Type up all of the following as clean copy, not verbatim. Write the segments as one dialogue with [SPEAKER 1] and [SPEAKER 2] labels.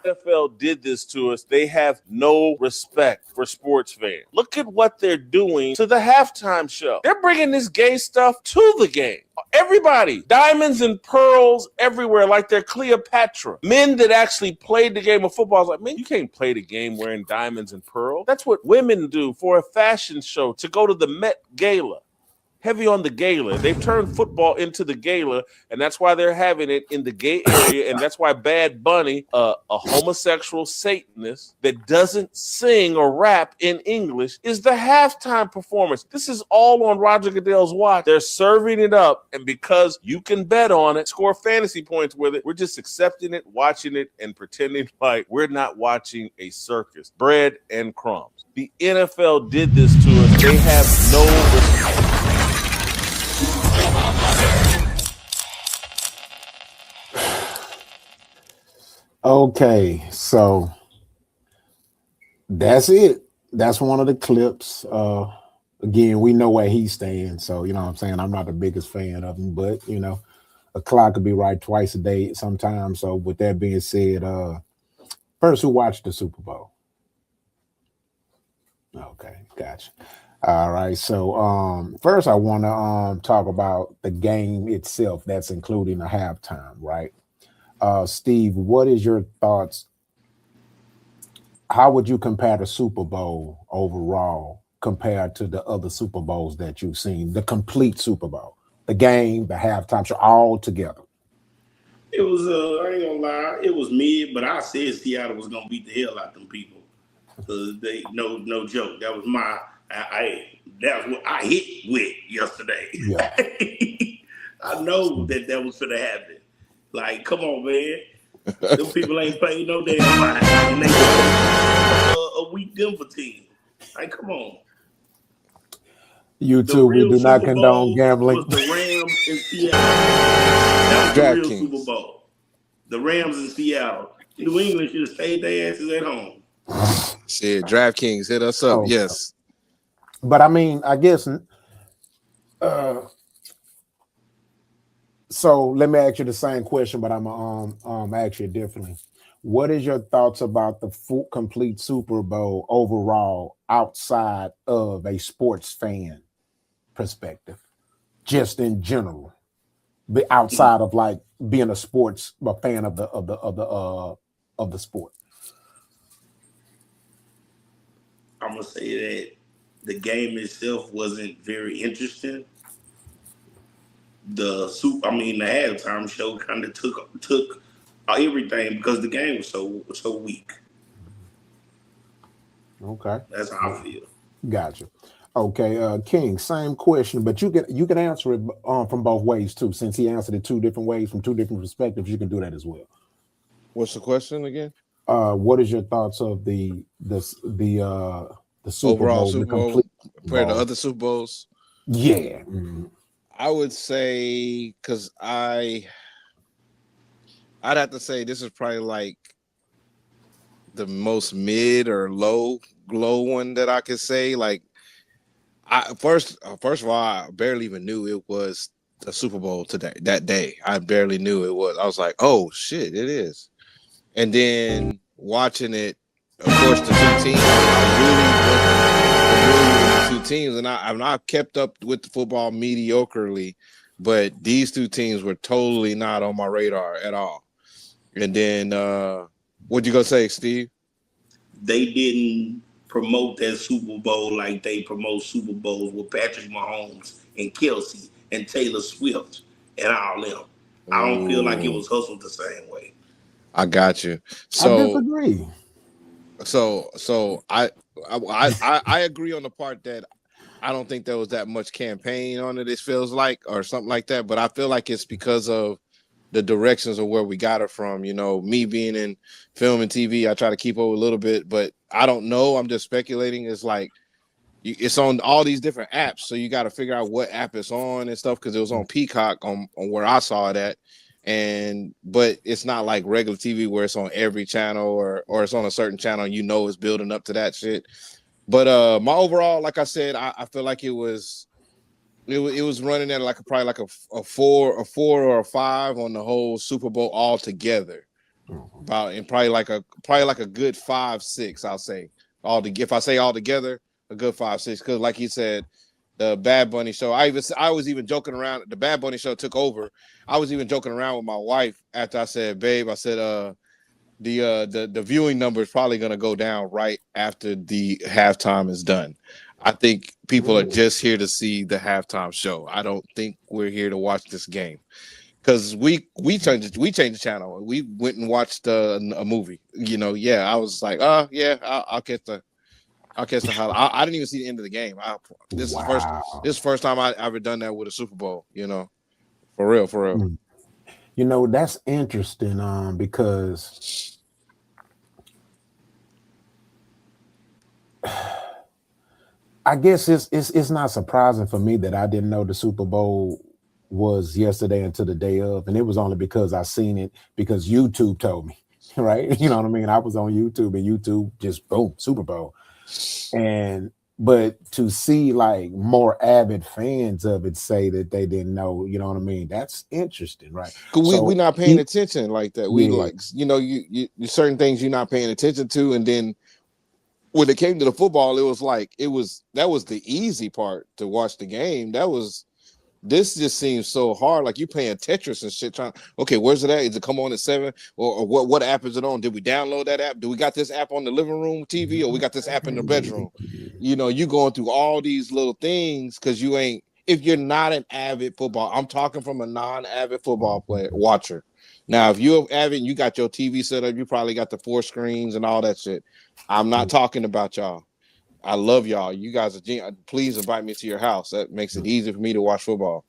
[SPEAKER 1] NFL did this to us. They have no respect for sports fans. Look at what they're doing to the halftime show. They're bringing this gay stuff to the game. Everybody, diamonds and pearls everywhere, like they're Cleopatra. Men that actually played the game of football, like, man, you can't play the game wearing diamonds and pearls. That's what women do for a fashion show to go to the Met Gala. Heavy on the gala. They've turned football into the gala, and that's why they're having it in the gay area, and that's why Bad Bunny, a homosexual Satanist that doesn't sing or rap in English, is the halftime performance. This is all on Roger Goodell's watch. They're serving it up, and because you can bet on it, score fantasy points with it, we're just accepting it, watching it, and pretending like we're not watching a circus. Bread and crumbs. The NFL did this to us. They have no respect.
[SPEAKER 2] Okay, so that's it. That's one of the clips. Again, we know where he's staying, so you know what I'm saying. I'm not the biggest fan of him, but you know, a clock could be right twice a day sometimes. So with that being said, first, who watched the Super Bowl? Okay, gotcha. All right, so first I want to talk about the game itself. That's including the halftime, right? Steve, what is your thoughts? How would you compare the Super Bowl overall compared to the other Super Bowls that you've seen? The complete Super Bowl, the game, the halftime show, all together.
[SPEAKER 3] It was, I ain't gonna lie, it was mid, but I said Seattle was gonna beat the hell out of them people. They no joke. That was that's what I hit with yesterday.
[SPEAKER 2] Yeah.
[SPEAKER 3] I know that was gonna happen. Like, come on, man. Them people ain't paying no damn mind. And they a weak Denver team. Like, come on.
[SPEAKER 2] You too. We do not condone gambling.
[SPEAKER 3] Was the Rams in Seattle. That was the real Super Bowl. The Rams in Seattle. New England should have stayed their asses at home.
[SPEAKER 4] Shit, DraftKings hit us up. Yes.
[SPEAKER 2] But I mean, I guess so let me ask you the same question, but I'm ask you differently. What is your thoughts about the full complete Super Bowl overall outside of a sports fan perspective, just in general, but outside of like being a fan of the sport?
[SPEAKER 3] I'm gonna say that the game itself wasn't very interesting. The halftime show kind of took everything because the game was so weak.
[SPEAKER 2] Okay,
[SPEAKER 3] that's how I feel.
[SPEAKER 2] Gotcha. Okay, King, same question, but you can answer it from both ways too. Since he answered it two different ways from two different perspectives, you can do that as well.
[SPEAKER 4] What's the question again?
[SPEAKER 2] What is your thoughts of the Super
[SPEAKER 4] overall
[SPEAKER 2] Bowl,
[SPEAKER 4] Super Bowl compared to other Super Bowls?
[SPEAKER 2] Yeah.
[SPEAKER 4] I would say, because I'd have to say this is probably like the most mid or low glow one that I could say. Like, first of all, I barely even knew it was the Super Bowl that day. I barely knew it was. I was like, oh shit, it is. And then watching it, of course, the two teams, I really wasn't familiar with the two teams, and I've not kept up with the football mediocrely, but these two teams were totally not on my radar at all. And then, what'd you go say, Steve?
[SPEAKER 3] They didn't promote that Super Bowl like they promote Super Bowls with Patrick Mahomes and Kelsey and Taylor Swift and all them. I don't feel like it was hustled the same way.
[SPEAKER 4] I got you. So
[SPEAKER 2] I disagree.
[SPEAKER 4] So I agree on the part that I don't think there was that much campaign on it. It feels like, or something like that. But I feel like it's because of the directions of where we got it from. You know, me being in film and TV, I try to keep up a little bit, but I don't know. I'm just speculating. It's like it's on all these different apps, so you got to figure out what app it's on and stuff, because it was on Peacock on where I saw it at. But it's not like regular TV where it's on every channel or it's on a certain channel, you know, it's building up to that shit. But my overall, like I said, I feel like it was running at probably like a 4 or a 5 on the whole Super Bowl altogether. about in probably like a good 5-6. I'll say if I say all together, a good 5-6. Because like you said, the Bad Bunny show. I was even joking around. The Bad Bunny show took over. I was even joking around with my wife after I said, "Babe," I said, the viewing number is probably going to go down right after the halftime is done. I think people are just here to see the halftime show. I don't think we're here to watch this game because we changed the channel. We went and watched a movie. I was like, yeah, I'll catch the highlight. I didn't even see the end of the game. This is the first time I ever done that with a Super Bowl. For real.
[SPEAKER 2] That's interesting. Because I guess it's not surprising for me that I didn't know the Super Bowl was yesterday until the day of, and it was only because I seen it because YouTube told me, right? You know what I mean? I was on YouTube and YouTube just boom, Super Bowl. But to see like more avid fans of it say that they didn't know, you know what I mean? That's interesting, right?
[SPEAKER 4] Because we're not paying attention like that. We you certain things you're not paying attention to, and then when it came to the football, it was that was the easy part to watch the game. This just seems so hard. Like you playing Tetris and shit. Okay, where's it at? Is it come on at 7? Or what app is it on? Did we download that app? Do we got this app on the living room TV, or we got this app in the bedroom? You going through all these little things because if you're not an avid football, I'm talking from a non-avid football player watcher. Now, if you're avid, you got your TV set up, you probably got the 4 screens and all that shit. I'm not talking about y'all. I love y'all. You guys are please invite me to your house. That makes it easy for me to watch football.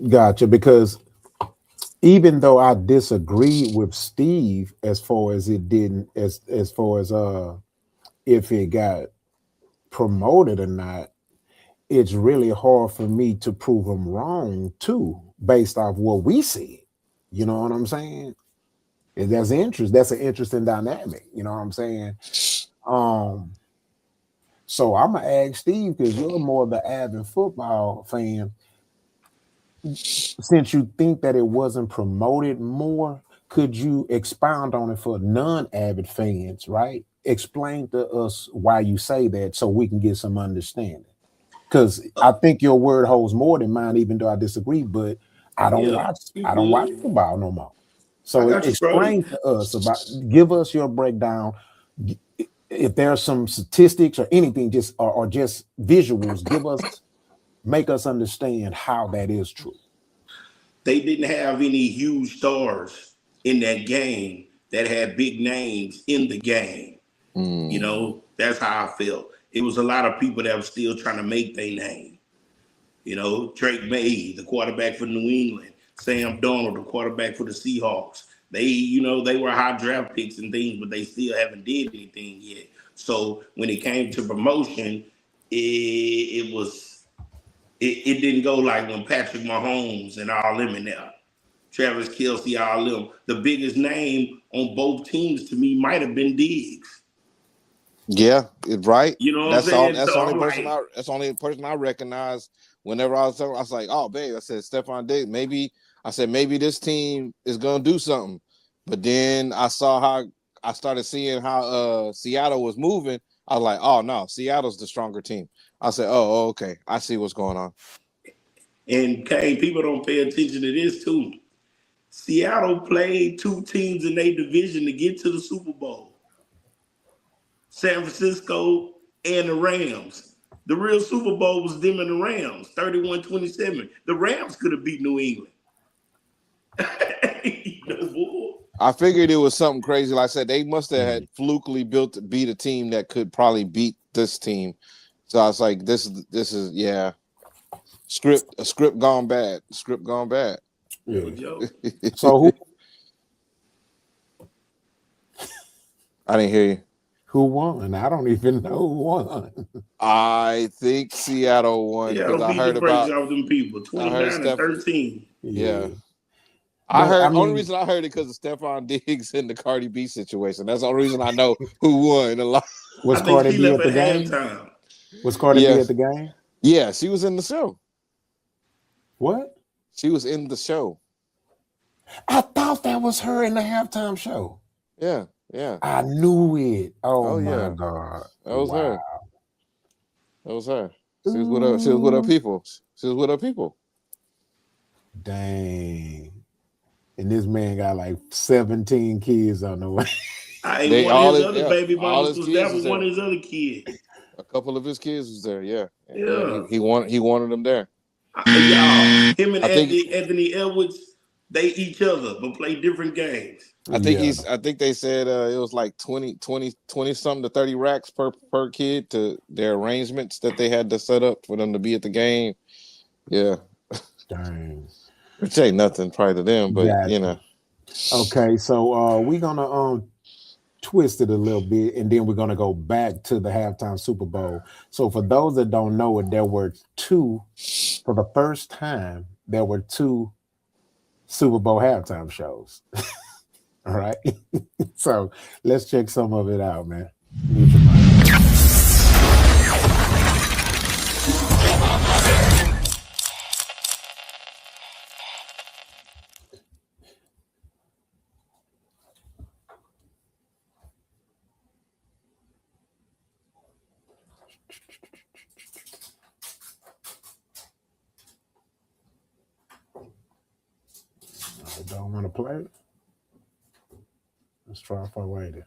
[SPEAKER 2] Gotcha. Because even though I disagree with Steve as far as it didn't, as far as if it got promoted or not, it's really hard for me to prove him wrong too, based off what we see. You know what I'm saying? And that's an interesting dynamic. You know what I'm saying? So I'm gonna ask Steve, because you're more of the avid football fan. Since you think that it wasn't promoted more, could you expound on it for non-avid fans, right? Explain to us why you say that so we can get some understanding. Because I think your word holds more than mine, even though I disagree, but I don't watch football no more. So explain to us give us your breakdown. If there's some statistics or anything, just visuals, make us understand how that is true.
[SPEAKER 3] They didn't have any huge stars in that game that had big names in the game. That's how I felt. It was a lot of people that were still trying to make their name. Drake May, the quarterback for New England, Sam Darnold, the quarterback for the Seahawks. They were high draft picks and things, but they still haven't did anything yet. So when it came to promotion, it didn't go like when Patrick Mahomes and all them in there. Travis Kelce, all them. The biggest name on both teams to me might have been Diggs.
[SPEAKER 4] Yeah, right.
[SPEAKER 3] You know what I'm saying?
[SPEAKER 4] That's the only person I recognize. Whenever I was like, oh, babe, I said Stephon Diggs. Maybe this team is gonna do something. But then I started seeing how Seattle was moving. I was like, oh no, Seattle's the stronger team. I said, oh, okay, I see what's going on.
[SPEAKER 3] And Kane, people don't pay attention to this too. Seattle played 2 teams in their division to get to the Super Bowl. San Francisco and the Rams. The real Super Bowl was them and the Rams, 31-27. The Rams could have beat New England. Boy.
[SPEAKER 4] I figured it was something crazy. Like I said, they must have had flukily beat a team that could probably beat this team. So I was like, this is a script gone bad. Script gone bad.
[SPEAKER 2] Yeah. So who?
[SPEAKER 4] I didn't hear you.
[SPEAKER 2] Who won? I don't even know who won.
[SPEAKER 4] I think Seattle won because I heard about
[SPEAKER 3] them people 29-13.
[SPEAKER 4] Yeah. Only reason I heard it because of Stephon Diggs and the Cardi B situation. That's the only reason I know who won a lot.
[SPEAKER 2] Was Cardi B at the game? Was Cardi B at the game?
[SPEAKER 4] Yeah, she was in the show.
[SPEAKER 2] What?
[SPEAKER 4] She was in the show.
[SPEAKER 2] I thought that was her in the halftime show.
[SPEAKER 4] Yeah, yeah.
[SPEAKER 2] I knew it.
[SPEAKER 4] Oh,
[SPEAKER 2] Oh my
[SPEAKER 4] yeah.
[SPEAKER 2] God.
[SPEAKER 4] That was
[SPEAKER 2] Wow.
[SPEAKER 4] her. That was her. She was with her. She was with her people. She was with her people.
[SPEAKER 2] Dang. And this man got like 17 kids on the way.
[SPEAKER 3] One of his other
[SPEAKER 4] Yeah,
[SPEAKER 3] baby
[SPEAKER 4] all
[SPEAKER 3] mamas
[SPEAKER 4] his
[SPEAKER 3] was
[SPEAKER 4] kids
[SPEAKER 3] there
[SPEAKER 4] was
[SPEAKER 3] with one
[SPEAKER 4] there.
[SPEAKER 3] of his other kids.
[SPEAKER 4] A couple of his kids was there. Yeah, yeah.
[SPEAKER 3] Yeah.
[SPEAKER 4] He wanted them there.
[SPEAKER 3] Y'all, him and
[SPEAKER 4] I think.
[SPEAKER 3] Anthony Edwards, they each other, but play different games.
[SPEAKER 2] Yeah.
[SPEAKER 4] I think they said it was like 20 something to 30 racks per kid to their arrangements that they had to set up for them to be at the game. Yeah.
[SPEAKER 2] Dang.
[SPEAKER 4] Which ain't nothing probably to them, but
[SPEAKER 2] Gotcha. Okay, so we're gonna twist it a little bit, and then we're gonna go back to the halftime Super Bowl. So for those that don't know it, there were two, for the first time, there were two Super Bowl halftime shows. All right. So let's check some of it out, man. Mute your mic. I don't want to play it. Let's try for later.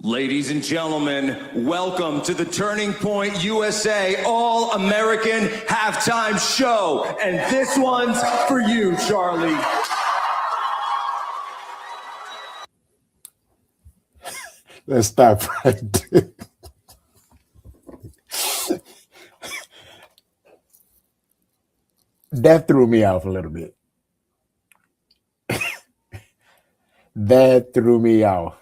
[SPEAKER 5] Ladies and gentlemen, welcome to the Turning Point USA All-American Halftime Show. And this one's for you, Charlie.
[SPEAKER 2] Let's stop right there. That threw me off a little bit. That threw me off.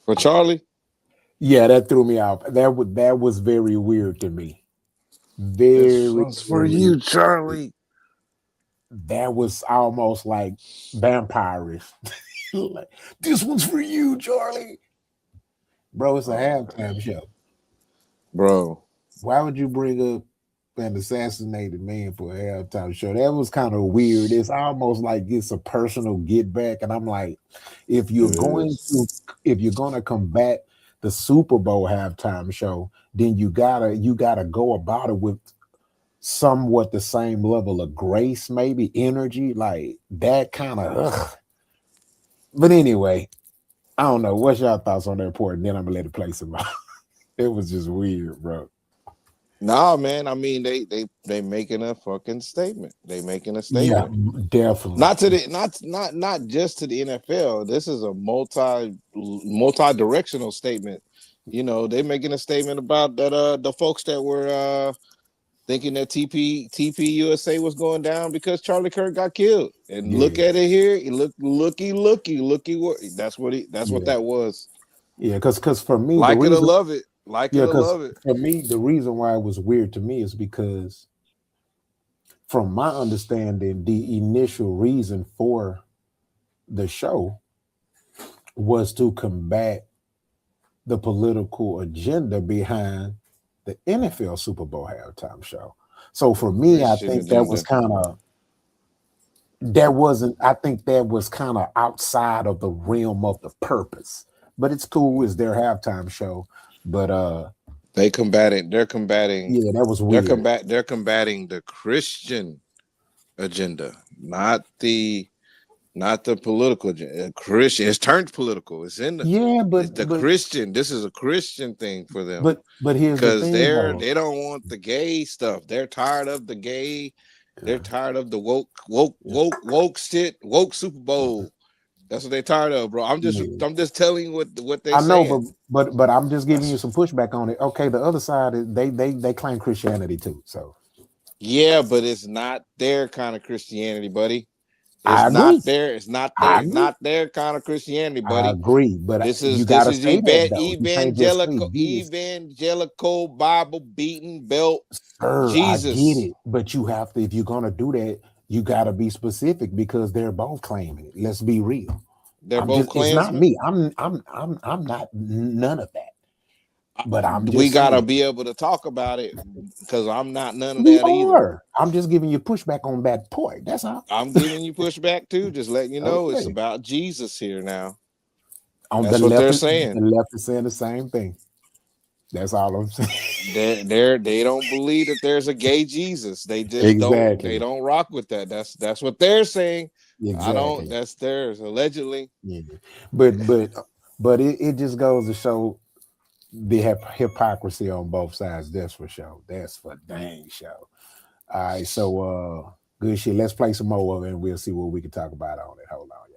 [SPEAKER 4] For Charlie?
[SPEAKER 2] Yeah, that threw me off. That was very weird to me. Very
[SPEAKER 4] for you, Charlie.
[SPEAKER 2] That was almost like vampires. Like, this one's for you, Charlie. Bro, it's a halftime show.
[SPEAKER 4] Bro.
[SPEAKER 2] Why would you bring up an assassinated man for a halftime show? That was kind of weird. It's almost like it's a personal get back. And I'm like, if you're going to combat the Super Bowl halftime show, then you gotta go about it with somewhat the same level of grace, maybe energy, like that kind of. But anyway, I don't know. What's your thoughts on that report? And then I'm gonna let it play some more. It was just weird, bro.
[SPEAKER 4] Nah, man. I mean, they making a fucking statement. They making a statement.
[SPEAKER 2] Yeah, definitely.
[SPEAKER 4] Not just to the NFL. This is a multi-directional statement. You know, they making a statement about that the folks that were thinking that TP USA was going down because Charlie Kirk got killed. And look at it here. Looky. That's what that was.
[SPEAKER 2] Yeah, because for me,
[SPEAKER 4] like it or love it. Like it or love it.
[SPEAKER 2] For me, the reason why it was weird to me is because, from my understanding, the initial reason for the show was to combat the political agenda behind the NFL Super Bowl halftime show. So for me, I think that was kind of outside of the realm of the purpose. But it's cool, it's their halftime show. But they're combating.
[SPEAKER 4] Yeah,
[SPEAKER 2] that was weird.
[SPEAKER 4] They're combating the Christian agenda, not the political agenda. Christian, it's turned political. It's in the Christian. This is a Christian thing for them.
[SPEAKER 2] But here's the thing,
[SPEAKER 4] they don't want the gay stuff. They're tired of the gay. They're tired of the woke shit, woke Super Bowl. That's what they're tired of, bro. I'm just telling you what they.
[SPEAKER 2] I know, but I'm just giving you some pushback on it. Okay, the other side is they claim Christianity too. So
[SPEAKER 4] yeah, but it's not their kind of Christianity, buddy. It's not their kind of Christianity, buddy.
[SPEAKER 2] I agree, but
[SPEAKER 4] this is evangelical Bible beaten belt.
[SPEAKER 2] Sir,
[SPEAKER 4] Jesus.
[SPEAKER 2] I get it, but you have to, if you're gonna do that, you gotta be specific because they're both claiming it. Let's be real.
[SPEAKER 4] They're both
[SPEAKER 2] It's not
[SPEAKER 4] Klansmen.
[SPEAKER 2] me. I'm not none of that. But I'm just
[SPEAKER 4] we gotta
[SPEAKER 2] saying.
[SPEAKER 4] be able to talk about it because I'm not none of
[SPEAKER 2] We
[SPEAKER 4] that either.
[SPEAKER 2] are. I'm just giving you pushback on that point. That's all.
[SPEAKER 4] I'm giving you pushback too. Just letting you know it's
[SPEAKER 2] Okay.
[SPEAKER 4] about Jesus here now.
[SPEAKER 2] On
[SPEAKER 4] That's
[SPEAKER 2] the
[SPEAKER 4] what
[SPEAKER 2] left,
[SPEAKER 4] they're saying.
[SPEAKER 2] the left is saying the same thing. That's all I'm saying.
[SPEAKER 4] They don't believe that there's a gay Jesus. They just
[SPEAKER 2] Exactly.
[SPEAKER 4] they don't rock with that. That's what they're saying.
[SPEAKER 2] Exactly.
[SPEAKER 4] I don't. That's theirs allegedly.
[SPEAKER 2] Yeah. But it just goes to show the hypocrisy on both sides. That's for sure. That's for dang sure. All right, so good shit. Let's play some more of it and we'll see what we can talk about on it. Hold on, y'all.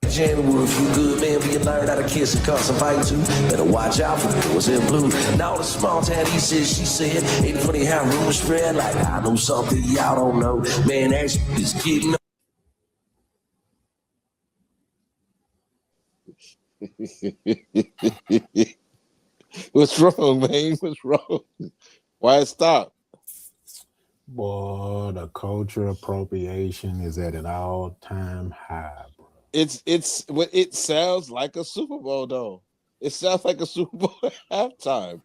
[SPEAKER 6] January, if you good, man, we can learn how to kiss and cuss and fight too. Better watch out for the boys in blue. Now the small town, he said, she said, ain't it funny how rumors spread? Like I know something y'all don't know. Man, that shit is getting
[SPEAKER 4] What's wrong, man? What's wrong? Why it stop?
[SPEAKER 2] Boy, the culture appropriation is at an all-time high, bro.
[SPEAKER 4] It's what it sounds like a Super Bowl though. It sounds like a Super Bowl halftime.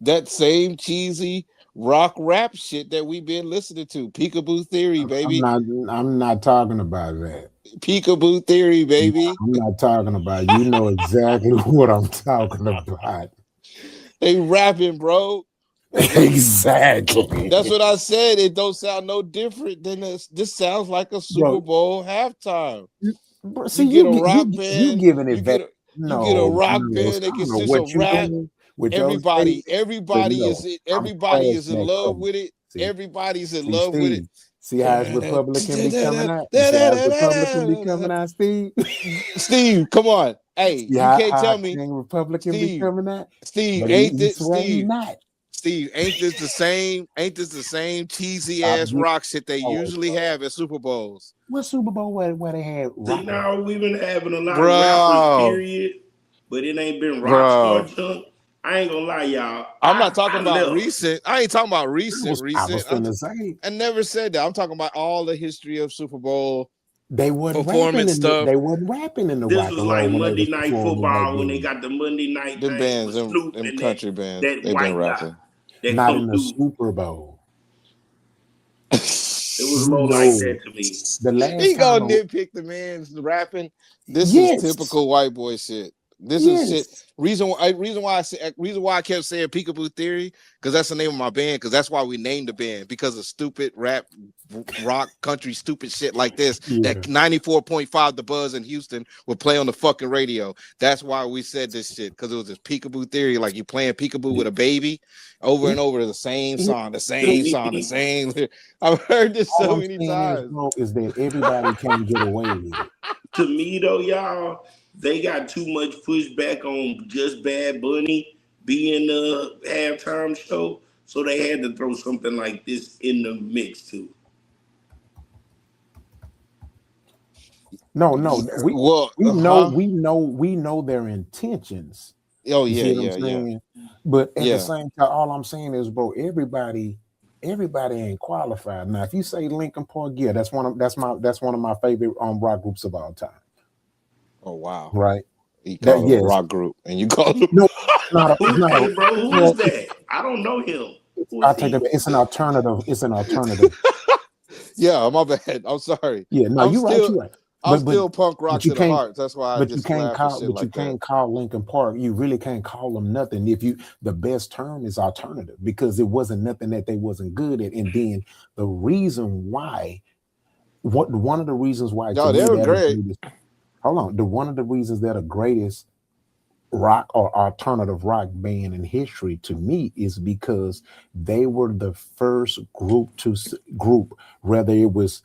[SPEAKER 4] That same cheesy rock rap shit that we've been listening to. Peekaboo Theory, baby.
[SPEAKER 2] I'm not talking about that.
[SPEAKER 4] Peekaboo Theory, baby.
[SPEAKER 2] I'm not talking about. You know exactly what I'm talking about.
[SPEAKER 4] They rapping, bro.
[SPEAKER 2] Exactly.
[SPEAKER 4] That's what I said. It don't sound no different than this. This sounds like a Super Bowl halftime.
[SPEAKER 2] Bro, see,
[SPEAKER 4] you get a rock band.
[SPEAKER 2] You giving it
[SPEAKER 4] you get a rock band. They can do some rap. Everybody is in love with it. Everybody's in love with it.
[SPEAKER 2] See how his Republican be coming out? See how his Republican be coming out, Steve?
[SPEAKER 4] Steve, come on. Hey, you can't tell me
[SPEAKER 2] Republican be coming out?
[SPEAKER 4] Steve, ain't this Steve? Steve, ain't this the same? Ain't this the same cheesy ass rock shit they usually have at Super Bowls?
[SPEAKER 2] What Super Bowl where they had rock?
[SPEAKER 3] Now we've been having a lot of rappers, period, but it ain't been rock star junk. I ain't gonna lie, y'all.
[SPEAKER 4] I'm not talking about recent. I ain't talking about recent.
[SPEAKER 2] I
[SPEAKER 4] never said that. I'm talking about all the history of Super Bowl.
[SPEAKER 2] They wasn't rapping stuff. They wasn't rapping in the
[SPEAKER 3] this
[SPEAKER 2] rock
[SPEAKER 3] was
[SPEAKER 2] and
[SPEAKER 3] like
[SPEAKER 2] roll
[SPEAKER 3] Monday Night Football when they got the Monday night
[SPEAKER 4] them bands, them country bands. They been rapping.
[SPEAKER 2] Not in the Super Bowl.
[SPEAKER 3] It was more like that to me.
[SPEAKER 2] The last
[SPEAKER 4] he gonna nitpick the man's rapping. This is typical white boy shit. This is shit. Reason why I kept saying Peekaboo Theory, because that's the name of my band, because that's why we named the band, because of stupid rap, rock, country, stupid shit like this. That 94.5 The Buzz in Houston would play on the fucking radio. That's why we said this shit, because it was this Peekaboo Theory, like you playing peekaboo with a baby over and over, the same song, the same. I've heard this so many times.
[SPEAKER 2] Is that everybody can get away with it?
[SPEAKER 3] To me though, y'all, they got too much pushback on just Bad Bunny being the halftime show, so they had to throw something like this in the mix too.
[SPEAKER 2] No. We know their intentions.
[SPEAKER 4] Oh yeah.
[SPEAKER 2] But at the same time, all I'm saying is, bro, everybody ain't qualified. Now, if you say Linkin Park, yeah, that's one of my favorite rock groups of all time.
[SPEAKER 4] Oh wow!
[SPEAKER 2] Right?
[SPEAKER 4] He called it a rock group, and you called it
[SPEAKER 2] no,
[SPEAKER 3] bro. Who is that? I don't know him.
[SPEAKER 2] I'll take it. It's an alternative. It's an alternative.
[SPEAKER 4] Yeah, my bad. I'm sorry.
[SPEAKER 2] Yeah, no, you're right.
[SPEAKER 4] I'm still punk rock to the heart. That's why I just
[SPEAKER 2] can't call Linkin Park. You really can't call them nothing. The best term is alternative, because it wasn't nothing that they wasn't good at. And then the reason why, one of the reasons why,
[SPEAKER 4] they were great.
[SPEAKER 2] One of the reasons they're the greatest rock or alternative rock band in history to me is because they were the first group, whether it was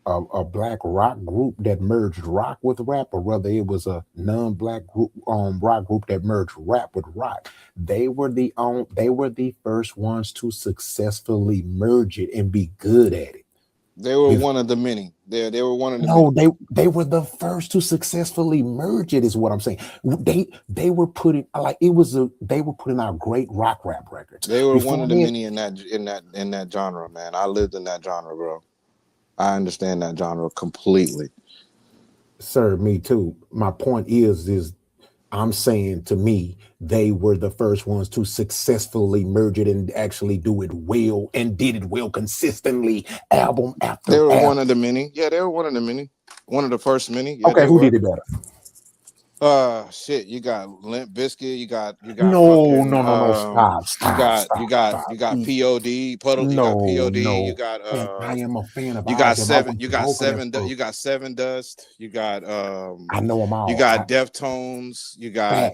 [SPEAKER 2] a black rock group that merged rock with rap, or whether it was a non-black group rock group that merged rap with rock. They were the first ones to successfully merge it and be good at it.
[SPEAKER 4] They were one of the many. They were one of the
[SPEAKER 2] No,
[SPEAKER 4] many.
[SPEAKER 2] they were the first to successfully merge it, is what I'm saying. They were putting they were putting out great rap records.
[SPEAKER 4] They were one of the many in that genre, man. I lived in that genre, bro. I understand that genre completely.
[SPEAKER 2] Sir, me too. My point is I'm saying, to me, they were the first ones to successfully merge it and actually do it well, and did it well consistently, album after
[SPEAKER 4] They were
[SPEAKER 2] album.
[SPEAKER 4] one of the many. Yeah, they were one of the many. One of the first many. Yeah,
[SPEAKER 2] okay, who did it better?
[SPEAKER 4] Shit. You got Limp Bizkit. You got.
[SPEAKER 2] No,
[SPEAKER 4] fucking,
[SPEAKER 2] no. Stop.
[SPEAKER 4] You got POD. Puddle. You got POD. You got.
[SPEAKER 2] I am a fan of.
[SPEAKER 4] You got seven. You got seven. You got Seven Dust. You got.
[SPEAKER 2] I know them all.
[SPEAKER 4] You got Deftones. You got.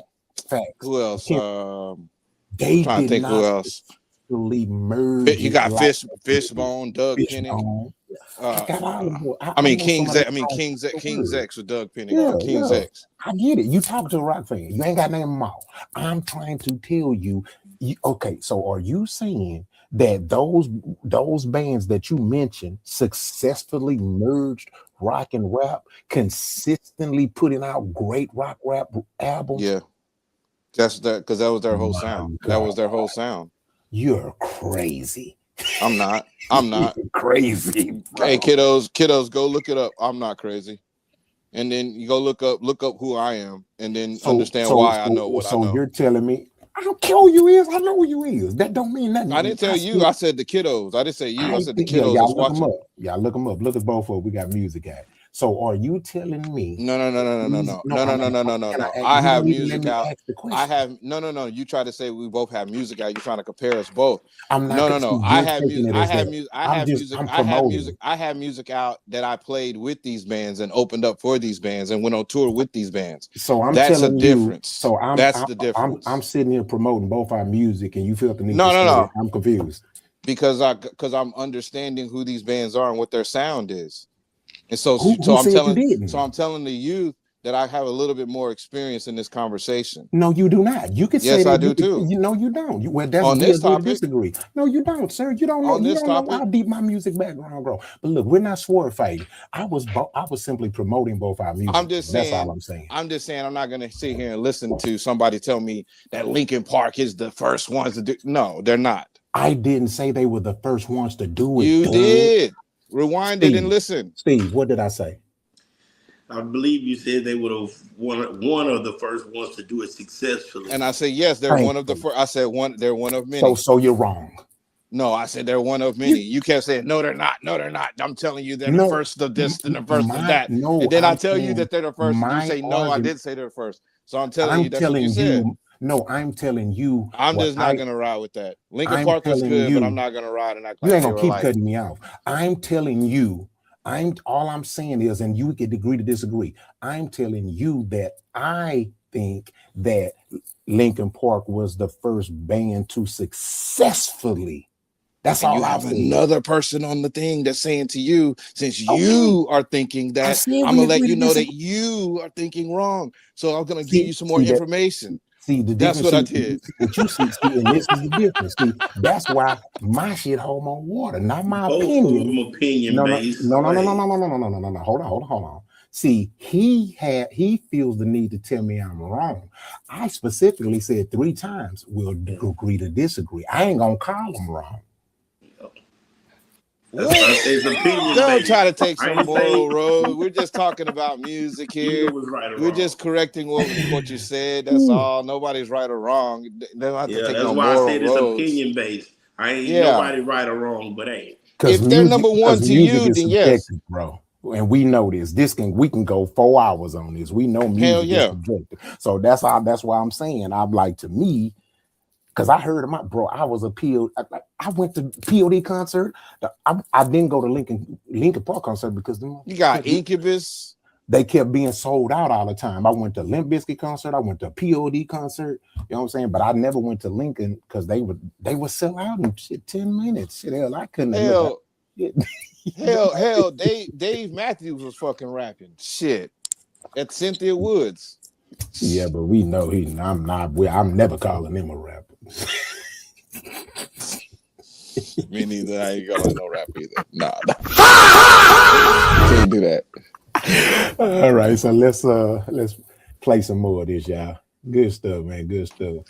[SPEAKER 2] Facts.
[SPEAKER 4] Who else?
[SPEAKER 2] They
[SPEAKER 4] I'm trying to
[SPEAKER 2] did
[SPEAKER 4] think
[SPEAKER 2] not
[SPEAKER 4] who else.
[SPEAKER 2] merge.
[SPEAKER 4] You got
[SPEAKER 2] like
[SPEAKER 4] Fishbone, Doug Penny. King's X with Doug Penny.
[SPEAKER 2] Yeah,
[SPEAKER 4] King's X.
[SPEAKER 2] I get it. You talk to a rock fan. You ain't got to name them all. I'm trying to tell you. Okay, so are you saying that those bands that you mentioned successfully merged rock and rap, consistently putting out great rock rap albums?
[SPEAKER 4] Yeah, that's because that was their whole sound.
[SPEAKER 2] God.
[SPEAKER 4] That was their whole sound.
[SPEAKER 2] You're crazy.
[SPEAKER 4] I'm not.
[SPEAKER 2] You're crazy. Bro.
[SPEAKER 4] Hey, kiddos, go look it up. I'm not crazy. And then you go look up who I am, and then understand why I know what I know.
[SPEAKER 2] So you're telling me I don't care who you is. I know who you is. That don't mean nothing.
[SPEAKER 4] I didn't tell you. I said the kiddos. I didn't say you. I said the kiddos.
[SPEAKER 2] Y'all look them up. Y'all look them up. Look at both of them. We got music at. So are you telling me?
[SPEAKER 4] No. I have music out. I have no. You try to say we both have music out. You're trying to compare us both.
[SPEAKER 2] I'm not.
[SPEAKER 4] No. I have music. I have music out that I played with these bands and opened up for these bands and went on tour with these bands.
[SPEAKER 2] So
[SPEAKER 4] that's the difference. That's the difference.
[SPEAKER 2] I'm sitting here promoting both our music, and you feel the need.
[SPEAKER 4] No.
[SPEAKER 2] I'm confused
[SPEAKER 4] because I'm understanding who these bands are and what their sound is. And so I'm telling the youth that I have a little bit more experience in this conversation.
[SPEAKER 2] No, you do not. You could say
[SPEAKER 4] yes,
[SPEAKER 2] that
[SPEAKER 4] I do too.
[SPEAKER 2] No, you don't. That's
[SPEAKER 4] on this topic.
[SPEAKER 2] Disagree. No, you don't, sir. You don't know. You don't know how deep my music background grows. But look, we're not sword fighting. I was simply promoting both our music.
[SPEAKER 4] I'm just saying.
[SPEAKER 2] That's all I'm saying.
[SPEAKER 4] I'm just saying. I'm not going to sit here and listen to somebody tell me that Linkin Park is the first ones to do. No, they're not.
[SPEAKER 2] I didn't say they were the first ones to do it.
[SPEAKER 4] You did. Rewind it and listen.
[SPEAKER 2] Steve, what did I say?
[SPEAKER 3] I believe you said they would have one of the first ones to do it successfully.
[SPEAKER 4] And I said yes, they're one of the first. I said they're one of many.
[SPEAKER 2] So you're wrong.
[SPEAKER 4] No, I said they're one of many. You kept saying no, they're not. No, they're not. I'm telling you, they're the first of this and the first of that.
[SPEAKER 2] No,
[SPEAKER 4] and then I tell you that they're the first. And you say no, I did say they're first. So I'm telling you that's what you said.
[SPEAKER 2] No, I'm telling you.
[SPEAKER 4] I'm just not gonna ride with that. Linkin Park was good, but I'm not gonna ride and act like
[SPEAKER 2] you ain't gonna keep cutting me off. I'm telling you. All I'm saying is, and you can agree to disagree. I'm telling you that I think that Linkin Park was the first band to successfully. That's all.
[SPEAKER 4] You have another person on the thing that's saying to you, since you are thinking that, I'm gonna let you know that you are thinking wrong. So I'm gonna give you some more information. That's what I did.
[SPEAKER 2] But you see, and this is the difference. See, that's why my shit hold more water, not my opinion.
[SPEAKER 3] No.
[SPEAKER 2] Hold on. See, he feels the need to tell me I'm wrong. I specifically said 3 times we'll agree to disagree. I ain't gonna call him wrong.
[SPEAKER 4] Don't try to take some moral road. We're just talking about music here. We're just correcting what you said. That's all. Nobody's right or wrong. They don't have to take no moral roads. That's why I said it's
[SPEAKER 3] opinion based. I ain't nobody right or wrong, but ain't.
[SPEAKER 4] If they're number one to you, then yes,
[SPEAKER 2] bro. And we know this. We can go 4 hours on this. We know music is subjective. So that's why I'm saying I'm like, to me. Because I heard him, bro. I was a POD. I went to POD concert. I didn't go to Linkin Park concert because
[SPEAKER 4] you got Incubus.
[SPEAKER 2] They kept being sold out all the time. I went to Limp Bizkit concert. I went to POD concert. You know what I'm saying? But I never went to Linkin because they would sell out in 10 minutes. Shit, hell, I couldn't.
[SPEAKER 4] Hell, Dave Matthews was fucking rapping shit at Cynthia Woods.
[SPEAKER 2] Yeah, but we know I'm never calling him a rapper.
[SPEAKER 4] Me neither. I ain't calling no rap either. Nah. Can't do that.
[SPEAKER 2] All right, so let's play some more of this, y'all. Good stuff, man. Good stuff.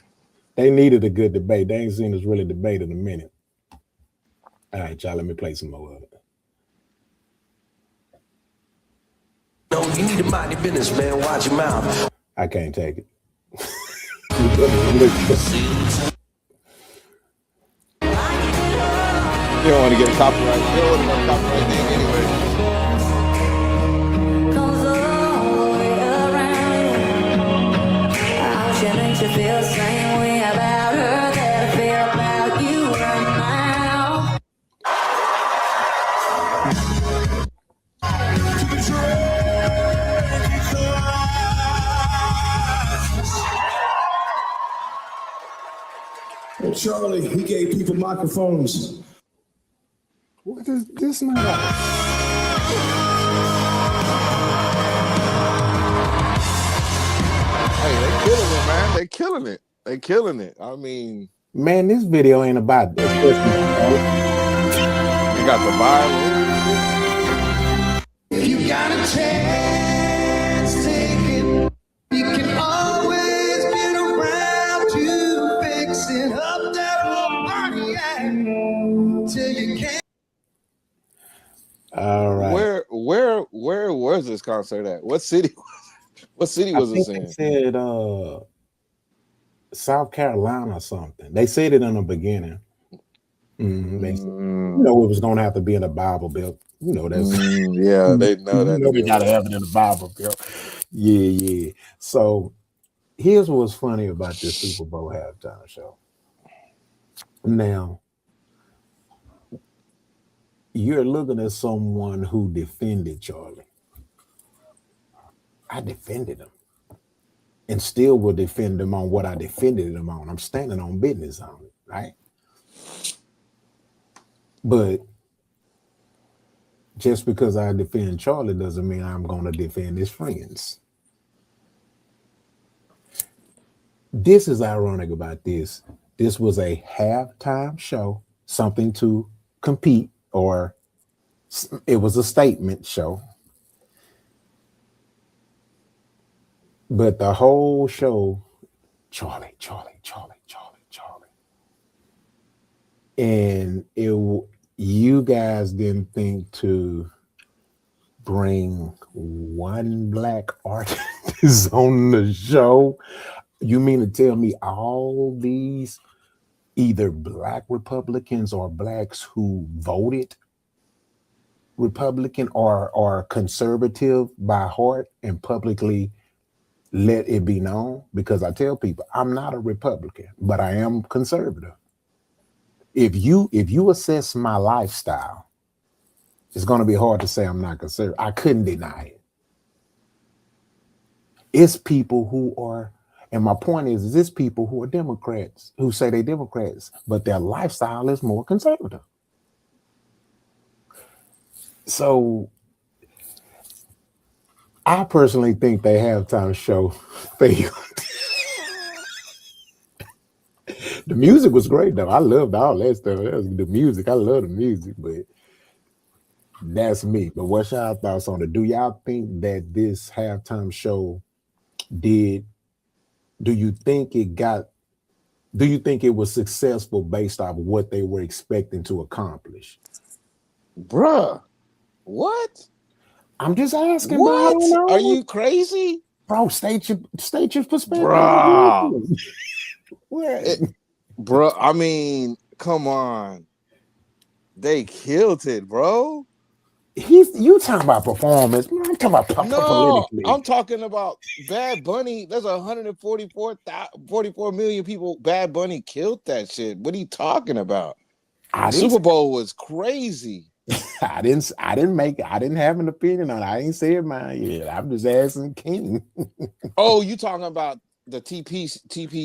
[SPEAKER 2] They needed a good debate. They ain't seen us really debate in a minute. All right, y'all, let me play some more of it.
[SPEAKER 6] No, you need to mind your business, man. Watch your mouth.
[SPEAKER 2] I can't take it.
[SPEAKER 4] You don't want to get a copyright. You don't want to get a copyright thing anyway.
[SPEAKER 7] Makes you feel the same way about her that I feel about you right now.
[SPEAKER 8] Well, Charlie, he gave people microphones.
[SPEAKER 2] What is this now?
[SPEAKER 4] Hey, they killing it, man. They killing it. They killing it. I mean,
[SPEAKER 2] Man, this video ain't about this.
[SPEAKER 4] they got the Bible.
[SPEAKER 8] If you got a chance, take it. You can always get around to fixing up that old party till you can't.
[SPEAKER 2] All right.
[SPEAKER 4] Where was this concert at? What city? What city was this in?
[SPEAKER 2] They said South Carolina or something. They said it in the beginning. They said, you know, it was going to have to be in the Bible Belt. You know, that's
[SPEAKER 4] yeah, they know that.
[SPEAKER 2] They got to have it in the Bible Belt. Yeah. So here's what's funny about this Super Bowl halftime show. Now, you're looking at someone who defended Charlie. I defended him and still will defend him on what I defended him on. I'm standing on business on it, right? But just because I defend Charlie doesn't mean I'm going to defend his friends. This is ironic about this. This was a halftime show, something to compete, or it was a statement show. But the whole show, Charlie. And you guys didn't think to bring one black artist on the show. You mean to tell me all these either black Republicans or blacks who voted Republican or conservative by heart and publicly let it be known? Because I tell people I'm not a Republican, but I am conservative. If you assess my lifestyle, it's going to be hard to say I'm not conservative. I couldn't deny it. It's people who are, and my point is it's people who are Democrats, who say they're Democrats, but their lifestyle is more conservative. So I personally think they halftime show failed. The music was great though. I loved all that stuff. That was the music. I love the music, but that's me. But what's y'all thoughts on it? Do y'all think that this halftime show do you think it was successful based off what they were expecting to accomplish?
[SPEAKER 4] Bruh, what?
[SPEAKER 2] I'm just asking.
[SPEAKER 4] What?
[SPEAKER 2] Bro, I don't know.
[SPEAKER 4] Are you crazy?
[SPEAKER 2] Bro, state your perspective.
[SPEAKER 4] Bruh.
[SPEAKER 2] What?
[SPEAKER 4] Bro, I mean, come on. They killed it, bro.
[SPEAKER 2] You talking about performance. I'm talking about politically.
[SPEAKER 4] I'm talking about Bad Bunny. There's 144 million people. Bad Bunny killed that shit. What are you talking about? Super Bowl was crazy.
[SPEAKER 2] I didn't have an opinion on it. I ain't said mine yet. I'm just asking King.
[SPEAKER 4] Oh, you talking about the TP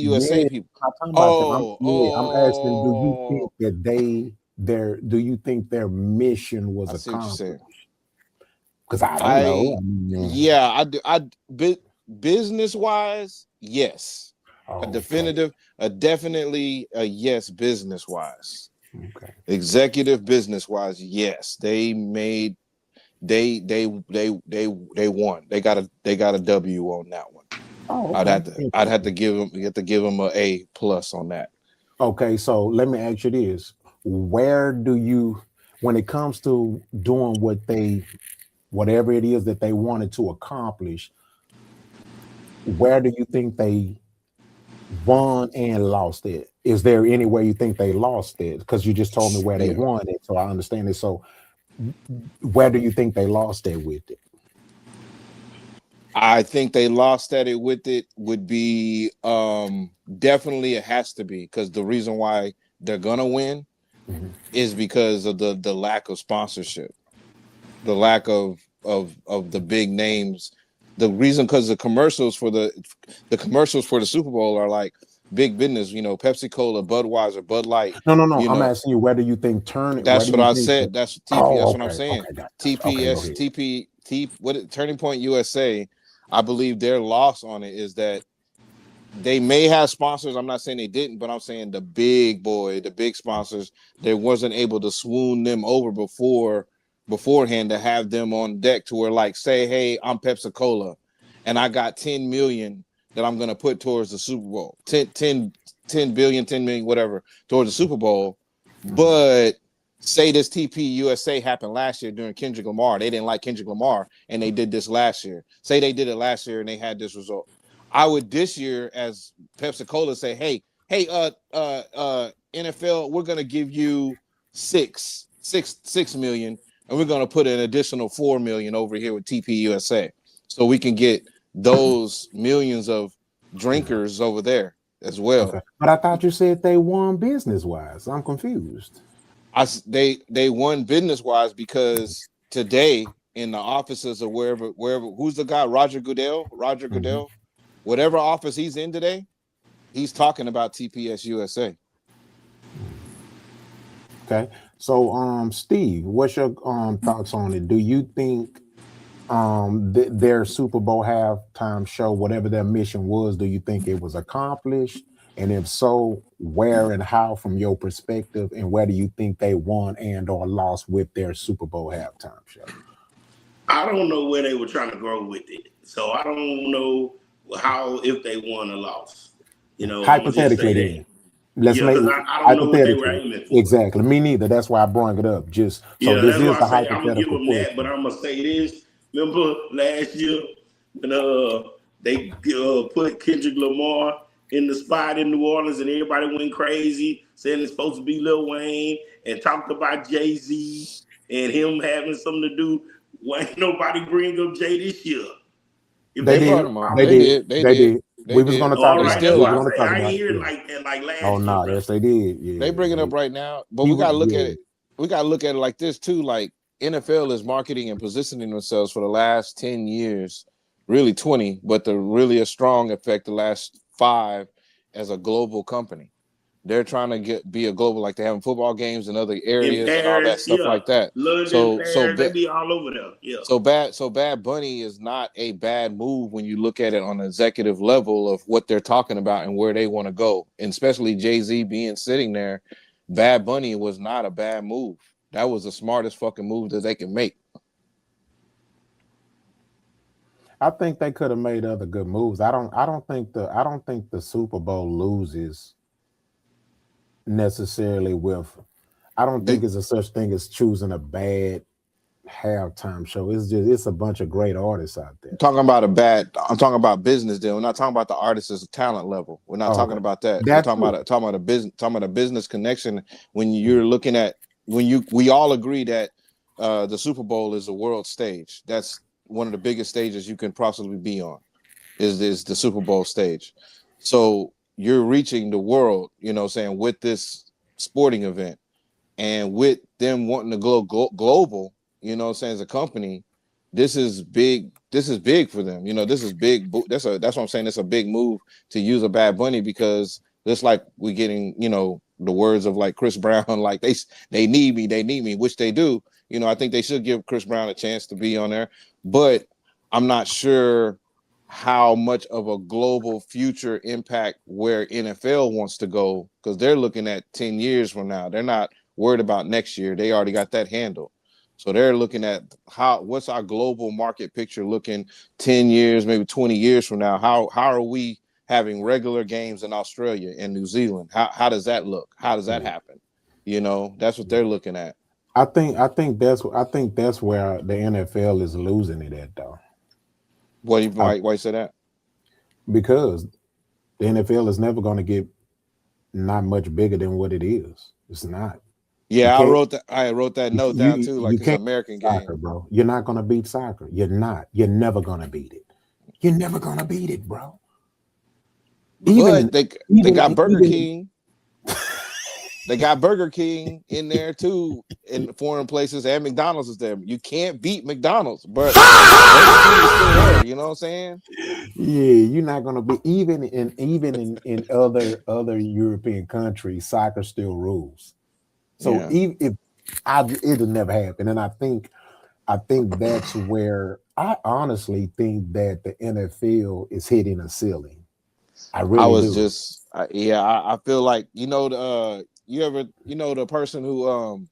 [SPEAKER 4] USA people?
[SPEAKER 2] I'm asking, do you think that they do you think their mission was
[SPEAKER 4] I see what you're saying.
[SPEAKER 2] accomplished? Because I don't know.
[SPEAKER 4] Yeah, I do. Business wise, yes.
[SPEAKER 2] Oh,
[SPEAKER 4] Definitely a yes. Business wise,
[SPEAKER 2] okay.
[SPEAKER 4] executive business wise, yes. They won. They got a W on that one.
[SPEAKER 2] Oh,
[SPEAKER 4] I'd
[SPEAKER 2] okay.
[SPEAKER 4] have to give them a A+ on that.
[SPEAKER 2] Okay, so let me ask you this: where do you, when it comes to doing whatever it is that they wanted to accomplish, where do you think they won and lost it? Is there any way you think they lost it? Because you just told me where they won it, so I understand it. So where do you think they lost it with it?
[SPEAKER 4] I think they lost at it with it would be definitely it has to be because the reason why they're gonna win is because of the lack of sponsorship, the lack of the big names. The reason because the commercials for the Super Bowl are like big business, Pepsi Cola, Budweiser, Bud Light.
[SPEAKER 2] No. I'm asking you, where do you think
[SPEAKER 4] That's what I said. That's TP. That's what I'm saying.
[SPEAKER 2] Okay,
[SPEAKER 4] TPS, Turning Point USA. I believe their loss on it is that they may have sponsors. I'm not saying they didn't, but I'm saying the big sponsors, they wasn't able to swoon them over beforehand to have them on deck to where like say, hey, I'm Pepsi Cola and I got 10 million that I'm going to put towards the Super Bowl, 10 billion, 10 million, whatever, towards the Super Bowl. But say this TP USA happened last year during Kendrick Lamar. They didn't like Kendrick Lamar and they did this last year. Say they did it last year and they had this result. I would this year as Pepsi Cola say, hey, NFL, we're going to give you 6 million and we're going to put an additional 4 million over here with TP USA so we can get those millions of drinkers over there as well.
[SPEAKER 2] Okay. But I thought you said they won business wise. I'm confused.
[SPEAKER 4] They won business wise because today in the offices or wherever who's the guy, Roger Goodell, whatever office he's in today, he's talking about TPS USA.
[SPEAKER 2] Okay, so Steve, what's your thoughts on it? Do you think their Super Bowl halftime show, whatever their mission was, do you think it was accomplished? And if so, where and how from your perspective, and where do you think they won and or lost with their Super Bowl halftime show?
[SPEAKER 3] I don't know where they were trying to grow with it. So I don't know if they won or lost.
[SPEAKER 2] Hypothetically, then. Let's make
[SPEAKER 3] I don't know what they were aiming for.
[SPEAKER 2] Exactly. Me neither. That's why I brought it up. Just so this is the hypothetical
[SPEAKER 3] I'm gonna give them
[SPEAKER 2] question.
[SPEAKER 3] that, but I'm gonna say this. Remember last year when they put Kendrick Lamar in the spot in New Orleans and everybody went crazy, saying it's supposed to be Lil Wayne, and talked about Jay-Z and him having something to do. Why ain't nobody bring up Jay this year?
[SPEAKER 2] They did. We was going to talk about it.
[SPEAKER 3] I ain't hear like that like last year.
[SPEAKER 2] Oh no, yes they did. Yeah,
[SPEAKER 4] they bring it up right now, but we gotta look at it. We gotta look at it like this too. Like NFL is marketing and positioning themselves for the last 10 years, really 20, but the really a strong effect the last 5 as a global company. They're trying to be a global, like they're having football games in other areas and all that stuff like that.
[SPEAKER 3] London, Paris, they be all over there. Yeah.
[SPEAKER 4] So Bad Bunny is not a bad move when you look at it on an executive level of what they're talking about and where they want to go. And especially Jay-Z being sitting there, Bad Bunny was not a bad move. That was the smartest fucking move that they can make.
[SPEAKER 2] I think they could have made other good moves. I don't think the Super Bowl loses necessarily with. I don't think it's a such thing as choosing a bad halftime show. It's a bunch of great artists out there. I'm talking
[SPEAKER 4] about business deal. We're not talking about the artist as a talent level. We're not talking about that. We're talking about a business connection. When you're looking at we all agree that the Super Bowl is a world stage. That's one of the biggest stages you can possibly be on. Is the Super Bowl stage. So you're reaching the world, with this sporting event, and with them wanting to go global, as a company, this is big. This is big for them. This is big. That's what I'm saying. It's a big move to use a Bad Bunny because it's like we're getting, the words of like Chris Brown, like they need me, which they do. You know, I think they should give Chris Brown a chance to be on there, but I'm not sure how much of a global future impact where NFL wants to go, because they're looking at 10 years from now. They're not worried about next year. They already got that handled. So they're looking at what's our global market picture looking 10 years, maybe 20 years from now. How are we having regular games in Australia and New Zealand? How does that look? How does that happen? You know, that's what they're looking at.
[SPEAKER 2] I think that's where the NFL is losing it at, though.
[SPEAKER 4] Why you say that?
[SPEAKER 2] Because the NFL is never going to get not much bigger than what it is. It's not.
[SPEAKER 4] Yeah, I wrote that note down too, like it's an American
[SPEAKER 2] soccer,
[SPEAKER 4] game.
[SPEAKER 2] bro. You're not going to beat soccer. You're not. You're never going to beat it. You're never going to beat it, bro.
[SPEAKER 4] But they got Burger King. They got Burger King in there too, in foreign places, and McDonald's is there. You can't beat McDonald's, but Burger King is still there. You know what I'm saying?
[SPEAKER 2] Yeah, you're not gonna be even in other European countries, soccer still rules. So
[SPEAKER 4] Yeah.
[SPEAKER 2] even if it'll never happen, and I think that's where I honestly think that the NFL is hitting a ceiling. I
[SPEAKER 4] feel like the person who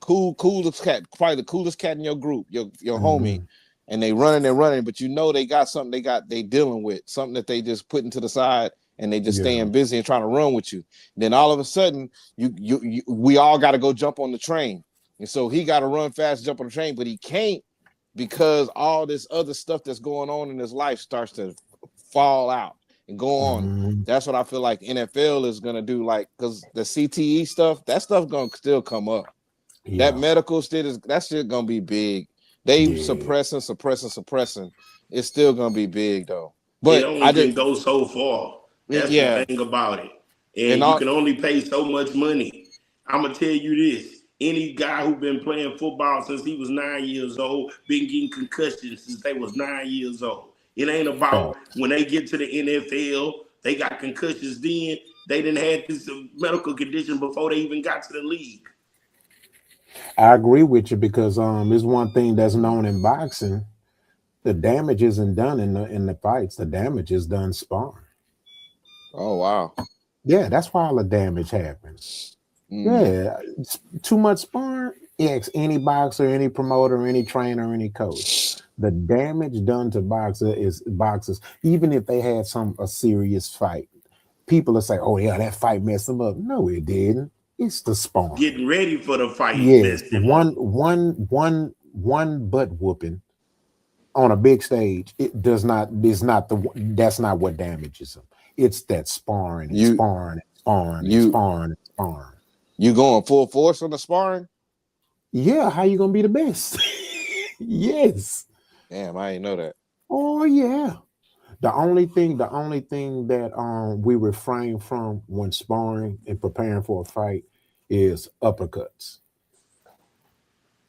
[SPEAKER 4] coolest cat, probably the coolest cat in your group, your homie, and they running, but they got something they dealing with, something that they just putting to the side and they just staying busy and trying to run with you. Then all of a sudden we all got to go jump on the train. And so he got to run fast, jump on the train, but he can't because all this other stuff that's going on in his life starts to fall out and go on. That's what I feel like NFL is gonna do, like, because the CTE stuff, that stuff gonna still come up. That medical that shit gonna be big. They suppressing. It's still gonna be big though. But
[SPEAKER 3] it only can go so far. That's the thing about it. And you can only pay so much money. I'm gonna tell you this. Any guy who been playing football since he was 9 years old, been getting concussions since they was 9 years old. It ain't about when they get to the NFL, they got concussions then. They didn't have this medical condition before they even got to the league.
[SPEAKER 2] I agree with you because there's one thing that's known in boxing: the damage isn't done in the fights. The damage is done sparring.
[SPEAKER 4] Oh wow!
[SPEAKER 2] Yeah, that's why all the damage happens. Yeah, too much sparring. Yes, any boxer, any promoter, any trainer, any coach. The damage done to boxers, even if they had a serious fight, people will say, "Oh yeah, that fight messed them up." No, it didn't. It's the sparring.
[SPEAKER 3] Getting ready for the fight.
[SPEAKER 2] Yes, one butt whooping on a big stage. That's not what damages them. It's that sparring, sparring.
[SPEAKER 4] You going full force on the sparring?
[SPEAKER 2] Yeah, how you gonna be the best? Yes.
[SPEAKER 4] Damn, I didn't know that.
[SPEAKER 2] Oh yeah. The only thing that we refrain from when sparring and preparing for a fight is uppercuts.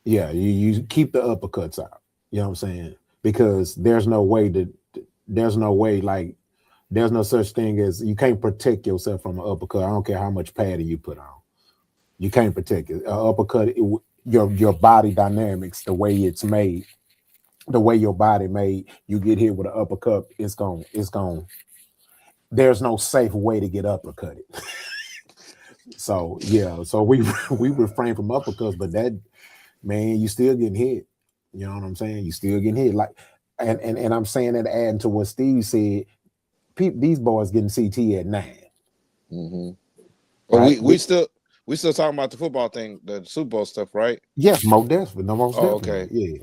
[SPEAKER 2] Yeah, you keep the uppercuts out. You know what I'm saying? Because there's no such thing as, you can't protect yourself from an uppercut. I don't care how much padding you put on. You can't protect it. An uppercut, your body dynamics, the way it's made, the way your body made, you get hit with an uppercut, it's gone. There's no safe way to get uppercutted. So we refrain from uppercuts, but that, man, you still getting hit. You know what I'm saying? You still getting hit. Like, and I'm saying that, adding to what Steve said, these boys getting CT at 9.
[SPEAKER 4] Mm-hmm. Well, right? we still talking about the football thing, the Super Bowl stuff, right?
[SPEAKER 2] Yes, most definitely. No, most definitely.
[SPEAKER 4] Okay.
[SPEAKER 2] Yeah.